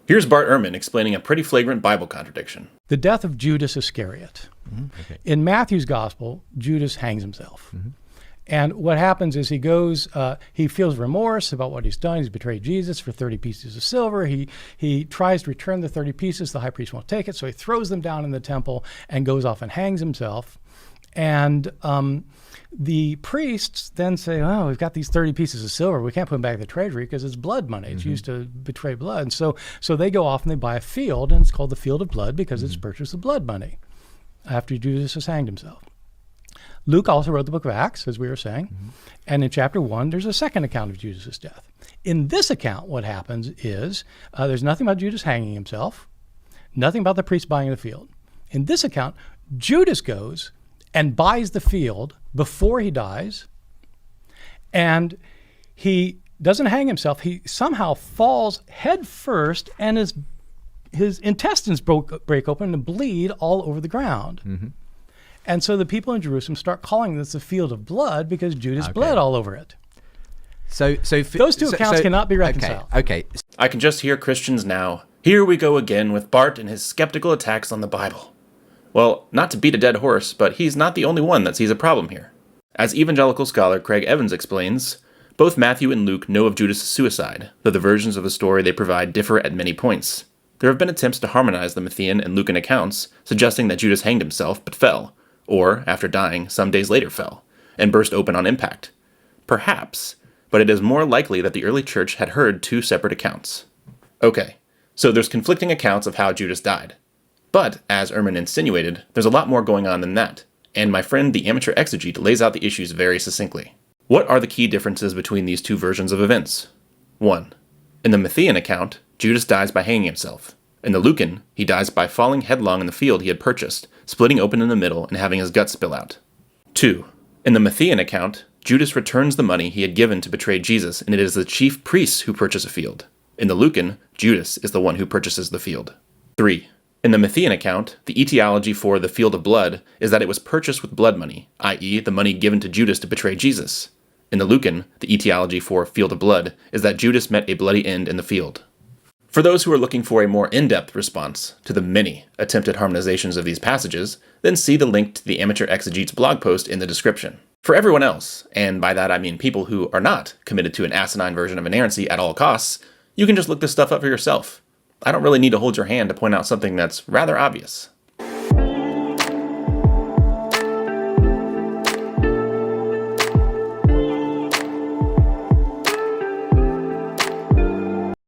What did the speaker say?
Here's Bart Ehrman explaining a pretty flagrant Bible contradiction. The death of Judas Iscariot. Okay. In Matthew's gospel, Judas hangs himself. Mm-hmm. And what happens is he feels remorse about what he's done. He's betrayed Jesus for 30 pieces of silver. He tries to return the 30 pieces. The high priest won't take it, so he throws them down in the temple and goes off and hangs himself. And the priests then say, oh, we've got these 30 pieces of silver. We can't put them back in the treasury because it's blood money. It's used to betray blood. And so they go off and they buy a field, and it's called the Field of Blood because it's purchased with blood money after Judas has hanged himself. Luke also wrote the book of Acts, as we were saying. And in chapter 1, there's a second account of Judas' death. In this account, what happens is there's nothing about Judas hanging himself, nothing about the priest buying the field. In this account, Judas goes and buys the field before he dies, and he doesn't hang himself. He somehow falls head first, and his intestines break open and bleed all over the ground. Mm-hmm. And so the people in Jerusalem start calling this the Field of Blood because Judas bled all over it. So those two accounts cannot be reconciled. Okay. I can just hear Christians now. Here we go again with Bart and his skeptical attacks on the Bible. Well, not to beat a dead horse, but he's not the only one that sees a problem here. As evangelical scholar Craig Evans explains, both Matthew and Luke know of Judas' suicide, though the versions of the story they provide differ at many points. There have been attempts to harmonize the Matthean and Lucan accounts, suggesting that Judas hanged himself but fell, or, after dying, some days later fell, and burst open on impact. Perhaps, but it is more likely that the early church had heard two separate accounts. Okay, so there's conflicting accounts of how Judas died. But, as Ehrman insinuated, there's a lot more going on than that, and my friend the Amateur Exegete lays out the issues very succinctly. What are the key differences between these two versions of events? 1. In the Matthean account, Judas dies by hanging himself. In the Lucan, he dies by falling headlong in the field he had purchased, splitting open in the middle and having his guts spill out. 2. In the Matthean account, Judas returns the money he had given to betray Jesus, and it is the chief priests who purchase a field. In the Lucan, Judas is the one who purchases the field. 3. In the Matthean account, the etiology for the Field of Blood is that it was purchased with blood money, i.e. the money given to Judas to betray Jesus. In the Lucan, the etiology for Field of Blood is that Judas met a bloody end in the field. For those who are looking for a more in-depth response to the many attempted harmonizations of these passages, then see the link to the Amateur Exegete's blog post in the description. For everyone else, and by that I mean people who are not committed to an asinine version of inerrancy at all costs, you can just look this stuff up for yourself. I don't really need to hold your hand to point out something that's rather obvious.